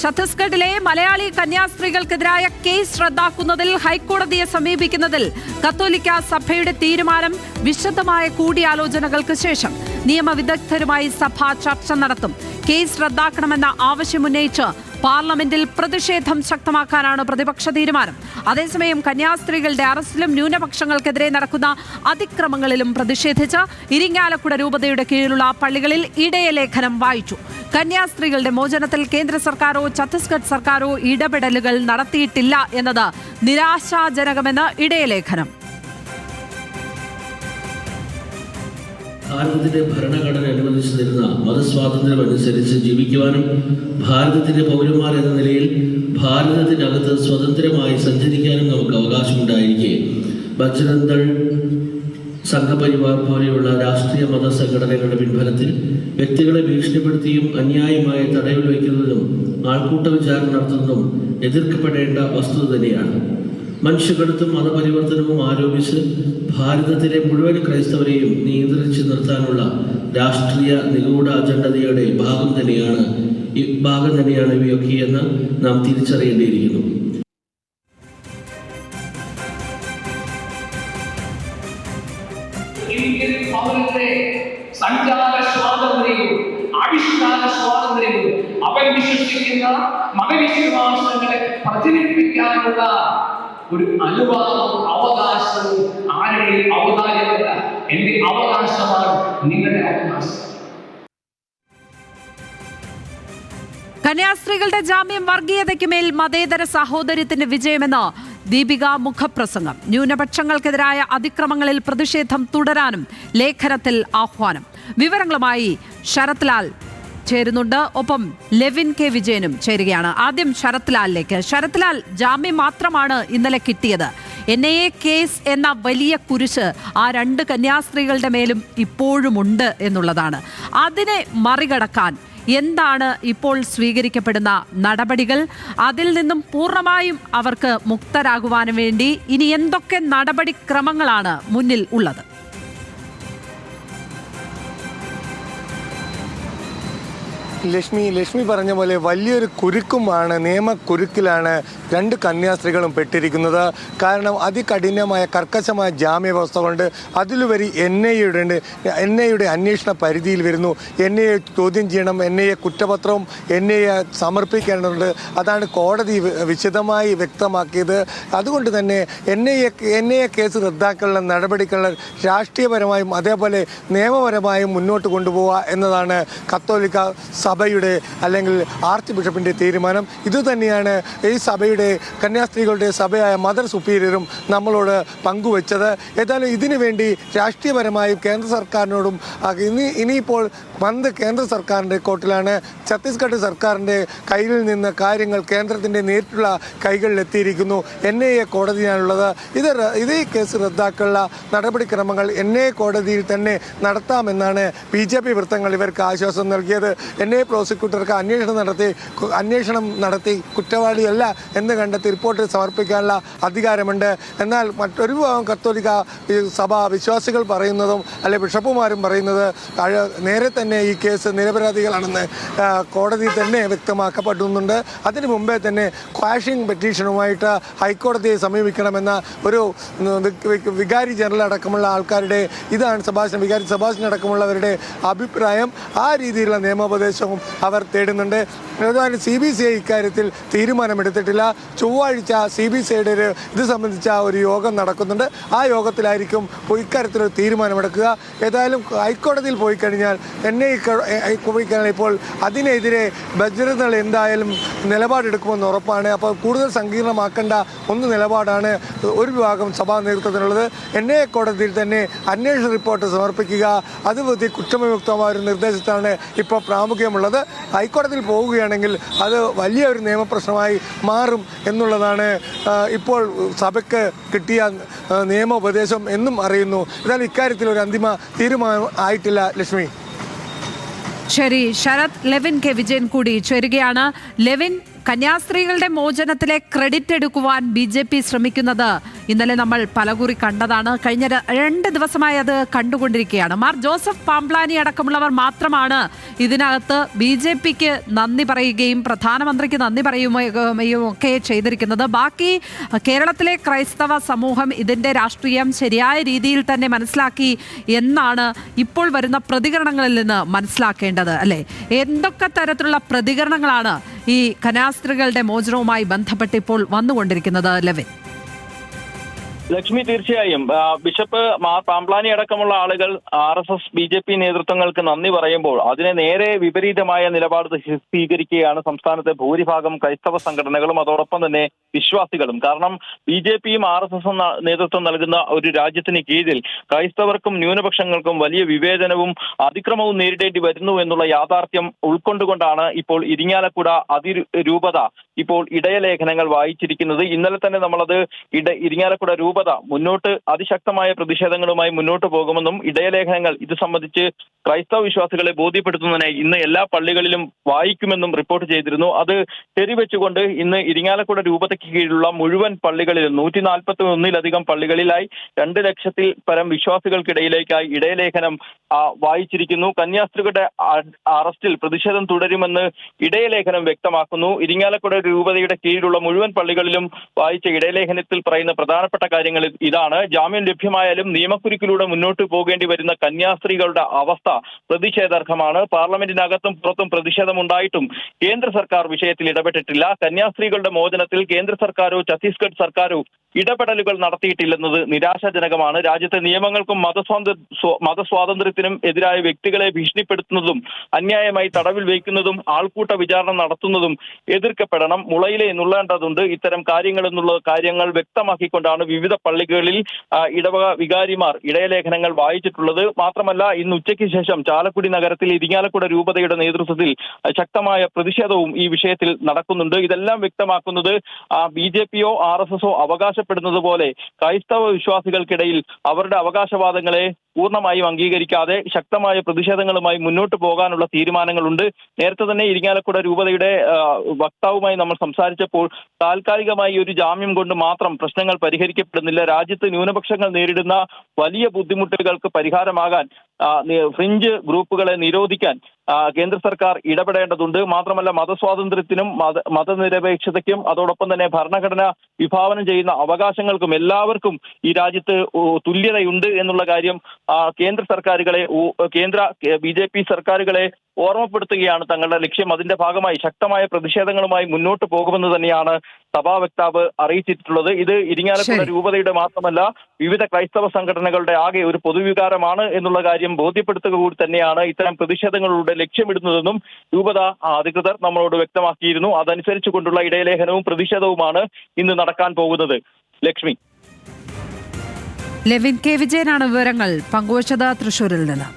ഛത്തീസ്ഗഡിലെ മലയാളി കന്യാസ്ത്രീകൾക്കെതിരായ കേസ് റദ്ദാക്കുന്നതിൽ ഹൈക്കോടതിയെ സമീപിക്കുന്നതിൽ കത്തോലിക്ക സഭയുടെ തീരുമാനം വിശദമായ കൂടിയാലോചനകൾക്ക് ശേഷം നിയമവിദഗ്ധരുമായി സഭ ചർച്ച നടത്തും. കേസ് റദ്ദാക്കണമെന്ന ആവശ്യമുന്നയിച്ച് പാർലമെന്റിൽ പ്രതിഷേധം ശക്തമാക്കാനാണ് പ്രതിപക്ഷ തീരുമാനം. അതേസമയം കന്യാസ്ത്രീകളുടെ അറസ്റ്റിലും ന്യൂനപക്ഷങ്ങൾക്കെതിരെ നടക്കുന്ന അതിക്രമങ്ങളിലും പ്രതിഷേധിച്ച് ഇരിങ്ങാലക്കുട രൂപതയുടെ കീഴിലുള്ള പള്ളികളിൽ ഇടയലേഖനം വായിച്ചു. കന്യാസ്ത്രീകളുടെ മോചനത്തിൽ കേന്ദ്ര സർക്കാരോ ഛത്തീസ്ഗഡ് സർക്കാരോ ഇടപെടലുകൾ നടത്തിയിട്ടില്ല എന്നത് നിരാശാജനകമെന്ന് ഇടയലേഖനം. ഭാരതത്തിന്റെ ഭരണഘടന അനുവദിച്ചു തരുന്ന മതസ്വാതന്ത്ര്യം അനുസരിച്ച് ജീവിക്കുവാനും ഭാരതത്തിന്റെ പൗരന്മാർ എന്ന നിലയിൽ ഭാരതത്തിനകത്ത് സ്വതന്ത്രമായി സഞ്ചരിക്കാനും നമുക്ക് അവകാശമുണ്ടായിരിക്കെ ബജ്രംഗ് ദൾ, സംഘപരിവാർ പോലെയുള്ള രാഷ്ട്രീയ മത സംഘടനകളുടെ പിൻബലത്തിൽ വ്യക്തികളെ ഭീഷണിപ്പെടുത്തിയും അന്യായമായി തടവിൽ വയ്ക്കുന്നതും ആൾക്കൂട്ട വിചാരണ നടത്തുന്നതും എതിർക്കപ്പെടേണ്ട വസ്തുത തന്നെയാണ്. മനുഷ്യകടത്തും മതപരിവർത്തനവും ആരോപിച്ച് ഭാരതത്തിലെ മുഴുവൻ ക്രൈസ്തവരെയും നിയന്ത്രിച്ചു നിർത്താനുള്ള രാഷ്ട്രീയ നിഗൂഢ അജണ്ടതയുടെ ഭാഗം തന്നെയാണ് ഇവയൊക്കെയെന്ന് നാം തിരിച്ചറിയേണ്ടിയിരിക്കുന്നു. ഇന്ത്യൻ പൗരന്റെ സഞ്ചാര സ്വാതന്ത്ര്യവും ആവിഷ്കാര സ്വാതന്ത്ര്യവും അവൻ വിശ്വസിക്കുന്ന മതവിശ്വാസങ്ങളെ പ്രചരിപ്പിക്കാനുള്ള ഒരു അനുവാദവും അവകാശവും ആരുടെയും അവകാശമല്ല. എന്റെ അവകാശമാണ് നിങ്ങളുടെ അവകാശം. കന്യാസ്ത്രീകളുടെ ജാമ്യം വർഗീയതയ്ക്ക് മേൽ മതേതര സഹോദര്യത്തിന്റെ വിജയമെന്ന് ദീപിക മുഖപ്രസംഗം. ന്യൂനപക്ഷങ്ങൾക്കെതിരായ അതിക്രമങ്ങളിൽ പ്രതിഷേധം തുടരാനും ലേഖനത്തിൽ ആഹ്വാനം. വിവരങ്ങളുമായി ശരത് ലാൽ ചേരുന്നുണ്ട്. ഒപ്പം ലെവിൻ കെ വിജയനും ചേരുകയാണ്. ആദ്യം ശരത് ലാലിലേക്ക്. ശരത് ലാൽ, ജാമ്യം മാത്രമാണ് ഇന്നലെ കിട്ടിയത്. NIA കേസ് എന്ന വലിയ കുരിശ് ആ രണ്ട് കന്യാസ്ത്രീകളുടെ മേലും ഇപ്പോഴുമുണ്ട് എന്നുള്ളതാണ്. അതിനെ മറികടക്കാൻ എന്താണ് ഇപ്പോൾ സ്വീകരിക്കപ്പെടുന്ന നടപടികൾ? അതിൽ നിന്നും പൂർണ്ണമായും അവർക്ക് മുക്തരാകുവാൻ വേണ്ടി ഇനി എന്തൊക്കെ നടപടിക്രമങ്ങളാണ് മുന്നിൽ ഉള്ളത്? ലക്ഷ്മി പറഞ്ഞ പോലെ വലിയൊരു കുരുക്കുമാണ്, നിയമക്കുരുക്കിലാണ് രണ്ട് കന്യാസ്ത്രീകളും പെട്ടിരിക്കുന്നത്. കാരണം അതികഠിനമായ കർക്കശമായ ജാമ്യ വ്യവസ്ഥ കൊണ്ട് അതിലുപരി NIA അന്വേഷണ പരിധിയിൽ വരുന്നു. NIA ചോദ്യം ചെയ്യണം, NIA കുറ്റപത്രവും NIA സമർപ്പിക്കേണ്ടതുണ്ട്. അതാണ് കോടതി വിശദമായി വ്യക്തമാക്കിയത്. അതുകൊണ്ട് തന്നെ NIA കേസ് റദ്ദാക്കാനുള്ള നടപടികൾ രാഷ്ട്രീയപരമായും അതേപോലെ നിയമപരമായും മുന്നോട്ട് കൊണ്ടുപോവുക എന്നതാണ് കത്തോലിക്ക സഭയുടെ അല്ലെങ്കിൽ ആർച്ച് ബിഷപ്പിൻ്റെ തീരുമാനം. ഇതുതന്നെയാണ് ഈ സഭയുടെ കന്യാസ്ത്രീകളുടെ സഭയായ മദർ സുപ്പീരിയറും നമ്മളോട് പങ്കുവച്ചത്. ഏതായാലും ഇതിനു വേണ്ടി രാഷ്ട്രീയപരമായും കേന്ദ്ര സർക്കാരിനോടും ഇനിയിപ്പോൾ കേന്ദ്ര സർക്കാരിൻ്റെ കോർട്ടിലാണ്. ഛത്തീസ്ഗഡ് സർക്കാരിൻ്റെ കയ്യിൽ നിന്ന് കാര്യങ്ങൾ കേന്ദ്രത്തിൻ്റെ നേരിട്ടുള്ള കൈകളിലെത്തിയിരിക്കുന്നു. NIA കോടതിയാണുള്ളത്. ഇത് ഈ കേസ് റദ്ദാക്കാനുള്ള നടപടിക്രമങ്ങൾ NIA കോടതിയിൽ തന്നെ നടത്താമെന്നാണ് BJP വൃത്തങ്ങൾ ഇവർക്ക് ആശ്വാസം നൽകിയത്. NIA പ്രോസിക്യൂട്ടർക്ക് അന്വേഷണം നടത്തി കുറ്റവാളിയല്ല എന്ന് കണ്ടെത്തി റിപ്പോർട്ട് സമർപ്പിക്കാനുള്ള അധികാരമുണ്ട്. എന്നാൽ മറ്റൊരു കത്തോലിക്ക സഭ വിശ്വാസികൾ പറയുന്നതും അല്ലെ ബിഷപ്പുമാരും പറയുന്നത് നേരെ തന്നെ ഈ കേസ് നിരപരാധികളാണെന്ന് കോടതി തന്നെ വ്യക്തമാക്കപ്പെടുന്നുണ്ട്. അതിനു മുമ്പേ തന്നെ ക്വാഷിംഗ് പെറ്റീഷനുമായിട്ട് ഹൈക്കോടതിയെ സമീപിക്കണമെന്ന ഒരു വികാരി ജനറൽ അടക്കമുള്ള ആൾക്കാരുടെ വികാരി സെബാസ്റ്റ്യൻ അടക്കമുള്ളവരുടെ അഭിപ്രായം. ആ രീതിയിലുള്ള നിയമോപദേശവും അവർ തേടുന്നുണ്ട്. ഏതായാലും CBCI ഇക്കാര്യത്തിൽ തീരുമാനമെടുത്തിട്ടില്ല. ചൊവ്വാഴ്ച CBCIയുടെ ഇത് സംബന്ധിച്ച ഒരു യോഗം നടക്കുന്നുണ്ട്. ആ യോഗത്തിലായിരിക്കും ഇക്കാര്യത്തിലൊരു തീരുമാനമെടുക്കുക. ഏതായാലും ഹൈക്കോടതിയിൽ പോയി കഴിഞ്ഞാൽ ഇപ്പോൾ അതിനെതിരെ ബജ്രംഗ് ദൾ എന്തായാലും നിലപാടെടുക്കുമെന്ന് ഉറപ്പാണ്. അപ്പോൾ കൂടുതൽ സങ്കീർണമാക്കേണ്ട നിലപാടാണ് ഒരു വിഭാഗം സഭാ നേതൃത്വത്തിനുള്ളത്. NIA കോടതിയിൽ തന്നെ അന്വേഷണ റിപ്പോർട്ട് സമർപ്പിക്കുക, അത് കുറ്റവിമുക്തമായ ഒരു നിർദ്ദേശത്താണ് ഇപ്പോൾ പ്രാമുഖ്യമുള്ളത്. ഹൈക്കോടതിയിൽ പോവുകയാണെങ്കിൽ അത് വലിയ ഒരു നിയമപ്രശ്നമായി മാറും എന്നുള്ളതാണ് ഇപ്പോൾ സഭയ്ക്ക് കിട്ടിയ നിയമോപദേശം എന്നും അറിയുന്നു. എന്നാൽ ഇക്കാര്യത്തിൽ ഒരു അന്തിമ തീരുമാനം ആയിട്ടില്ല. ലക്ഷ്മി. ശരി ശരത്, ലെവിൻ കെ വിജയൻ കൂടി ചേരുകയാണ്. ലെവിൻ, കന്യാസ്ത്രീകളുടെ മോചനത്തിലെ ക്രെഡിറ്റ് എടുക്കുവാൻ BJP ശ്രമിക്കുന്നത് ഇന്നലെ നമ്മൾ പലകുറി കണ്ടതാണ്. കഴിഞ്ഞ 2 ദിവസമായി അത് കണ്ടുകൊണ്ടിരിക്കുകയാണ്. മാർ ജോസഫ് പാംപ്ലാനി അടക്കമുള്ളവർ മാത്രമാണ് ഇതിനകത്ത് BJPക്ക് നന്ദി പറയുകയും പ്രധാനമന്ത്രിക്ക് നന്ദി പറയുകയും ഒക്കെ ചെയ്തിരിക്കുന്നത്. ബാക്കി കേരളത്തിലെ ക്രൈസ്തവ സമൂഹം ഇതിൻ്റെ രാഷ്ട്രീയം ശരിയായ രീതിയിൽ തന്നെ മനസ്സിലാക്കി എന്നാണ് ഇപ്പോൾ വരുന്ന പ്രതികരണങ്ങളിൽ നിന്ന് മനസ്സിലാക്കേണ്ടത്, അല്ലേ? എന്തൊക്കെ തരത്തിലുള്ള പ്രതികരണങ്ങളാണ് ഈ കന്യാസ്ത്രീകളുടെ മോചനവുമായി ബന്ധപ്പെട്ട് ഇപ്പോൾ വന്നുകൊണ്ടിരിക്കുന്നത്, ലെവിൻ? ലക്ഷ്മി, തീർച്ചയായും ബിഷപ്പ് മാർ പാംപ്ലാനി അടക്കമുള്ള ആളുകൾ RSS BJP നേതൃത്വങ്ങൾക്ക് നന്ദി പറയുമ്പോൾ അതിനെ നേരെ വിപരീതമായ നിലപാട് സ്വീകരിക്കുകയാണ് സംസ്ഥാനത്തെ ഭൂരിഭാഗം ക്രൈസ്തവ സംഘടനകളും അതോടൊപ്പം തന്നെ വിശ്വാസികളും. കാരണം BJPയും RSSും നേതൃത്വം നൽകുന്ന ഒരു രാജ്യത്തിന് കീഴിൽ ക്രൈസ്തവർക്കും ന്യൂനപക്ഷങ്ങൾക്കും വലിയ വിവേചനവും അതിക്രമവും നേരിടേണ്ടി വരുന്നു എന്നുള്ള യാഥാർത്ഥ്യം ഉൾക്കൊണ്ടുകൊണ്ടാണ് ഇപ്പോൾ ഇരിങ്ങാലക്കുട അതിരൂപത ഇപ്പോൾ ഇടയലേഖനങ്ങൾ വായിച്ചിരിക്കുന്നത്. ഇന്നലെ തന്നെ നമ്മളത് ഇരിങ്ങാലക്കുട രൂപത മുന്നോട്ട് അതിശക്തമായ പ്രതിഷേധങ്ങളുമായി മുന്നോട്ട് പോകുമെന്നും ഇടയലേഖനങ്ങൾ ഇത് സംബന്ധിച്ച് ക്രൈസ്തവ വിശ്വാസികളെ ബോധ്യപ്പെടുത്തുന്നതിനായി ഇന്ന് എല്ലാ പള്ളികളിലും വായിക്കുമെന്നും റിപ്പോർട്ട് ചെയ്തിരുന്നു. അത് ശരിവെച്ചുകൊണ്ട് ഇന്ന് ഇരിങ്ങാലക്കുട രൂപതയ്ക്ക് കീഴിലുള്ള മുഴുവൻ പള്ളികളിലും 141-ലധികം പള്ളികളിലായി 2 ലക്ഷത്തിൽ പരം വിശ്വാസികൾക്കിടയിലേക്കായി ഇടയലേഖനം വായിച്ചിരിക്കുന്നു. കന്യാസ്ത്രീകളുടെ അറസ്റ്റിൽ പ്രതിഷേധം തുടരുമെന്ന് ഇടയലേഖനം വ്യക്തമാക്കുന്നു. ഇരിങ്ങാലക്കുട രൂപതയുടെ കീഴിലുള്ള മുഴുവൻ പള്ളികളിലും വായിച്ച ഇടയലേഖനത്തിൽ പറയുന്ന പ്രധാനപ്പെട്ട കാര്യങ്ങൾ ഇതാണ്. ജാമ്യം ലഭ്യമായാലും നിയമക്കുരുക്കിലൂടെ മുന്നോട്ട് പോകേണ്ടി വരുന്ന കന്യാസ്ത്രീകളുടെ അവസ്ഥ പ്രതിഷേധാർഹമാണ്. പാർലമെന്റിനകത്തും പുറത്തും പ്രതിഷേധമുണ്ടായിട്ടും കേന്ദ്ര സർക്കാർ വിഷയത്തിൽ ഇടപെട്ടിട്ടില്ല. കന്യാസ്ത്രീകളുടെ മോചനത്തിൽ കേന്ദ്ര സർക്കാരോ ഛത്തീസ്ഗഡ് സർക്കാരോ ഇടപെടലുകൾ നടത്തിയിട്ടില്ലെന്നത് നിരാശാജനകമാണ്. രാജ്യത്തെ നിയമങ്ങൾക്കും മതസ്വാതന്ത്ര്യത്തിനും എതിരായ വ്യക്തികളെ ഭീഷണിപ്പെടുത്തുന്നതും അന്യായമായി തടവിൽ വയ്ക്കുന്നതും ആൾക്കൂട്ട വിചാരണ നടത്തുന്നതും എതിർക്കപ്പെടണം. മുളയിലെ നുള്ളേണ്ടതുണ്ട് ഇത്തരം കാര്യങ്ങൾ വ്യക്തമാക്കിക്കൊണ്ടാണ് വിവിധ പള്ളികളിൽ ഇടവക വികാരിമാർ ഇടയലേഖനങ്ങൾ വായിച്ചിട്ടുള്ളത്. മാത്രമല്ല ഇന്ന് ഉച്ചയ്ക്ക് ശേഷം ചാലക്കുടി നഗരത്തിൽ ഇരിങ്ങാലക്കുട രൂപതയുടെ നേതൃത്വത്തിൽ ശക്തമായ പ്രതിഷേധവും ഈ വിഷയത്തിൽ നടക്കുന്നുണ്ട്. ഇതെല്ലാം വ്യക്തമാക്കുന്നത് BJPയോ RSSോ അവകാശപ്പെടുന്നത് പോലെ ക്രൈസ്തവ വിശ്വാസികൾക്കിടയിൽ അവരുടെ അവകാശവാദങ്ങളെ പൂർണ്ണമായും അംഗീകരിക്കാതെ ശക്തമായ പ്രതിഷേധങ്ങളുമായി മുന്നോട്ട് പോകാനുള്ള തീരുമാനങ്ങളുണ്ട്. നേരത്തെ തന്നെ ഇരിങ്ങാലക്കുട രൂപതയുടെ വക്താവുമായി നമ്മൾ സംസാരിച്ചപ്പോൾ താൽക്കാലികമായി ഒരു ജാമ്യം കൊണ്ട് മാത്രം പ്രശ്നങ്ങൾ പരിഹരിക്കപ്പെടുന്നില്ല. രാജ്യത്ത് ന്യൂനപക്ഷങ്ങൾ നേരിടുന്ന വലിയ ബുദ്ധിമുട്ടുകൾക്ക് പരിഹാരമാകാൻ ഫ്രിഞ്ച് ഗ്രൂപ്പുകളെ നിരോധിക്കാൻ കേന്ദ്ര സർക്കാർ ഇടപെടേണ്ടതുണ്ട്. മാത്രമല്ല മതസ്വാതന്ത്ര്യത്തിനും മതനിരപേക്ഷതയ്ക്കും അതോടൊപ്പം തന്നെ ഭരണഘടന വിഭാവനം ചെയ്യുന്ന അവകാശങ്ങൾക്കും എല്ലാവർക്കും ഈ രാജ്യത്ത് തുല്യതയുണ്ട് എന്നുള്ള കാര്യം കേന്ദ്ര BJP സർക്കാരുകളെ ഓർമ്മപ്പെടുത്തുകയാണ് തങ്ങളുടെ ലക്ഷ്യം. അതിന്റെ ഭാഗമായി ശക്തമായ പ്രതിഷേധങ്ങളുമായി മുന്നോട്ട് പോകുമെന്ന് തന്നെയാണ് സഭാ വക്താവ് അറിയിച്ചിട്ടുള്ളത്. ഇത് ഇരിങ്ങാലക്കുട രൂപതയുടെ മാത്രമല്ല വിവിധ ക്രൈസ്തവ സംഘടനകളുടെ ആകെ ഒരു പൊതുവികാരമാണ് എന്നുള്ള കാര്യം ബോധ്യപ്പെടുത്തുക കൂടി തന്നെയാണ് ഇത്തരം പ്രതിഷേധങ്ങളുടെ ലക്ഷ്യമിടുന്നതെന്നും രൂപത അധികൃതർ നമ്മളോട് വ്യക്തമാക്കിയിരുന്നു. അതനുസരിച്ച് കൊണ്ടുള്ള ഇടയലേഖനവും പ്രതിഷേധവുമാണ് ഇന്ന് നടക്കാൻ പോകുന്നത്. ലക്ഷ്മി. ലെവിൻ K. വിജയനാണ് വിവരങ്ങൾ പങ്കുവച്ചത് തൃശ്ശൂരിൽ നിന്ന്.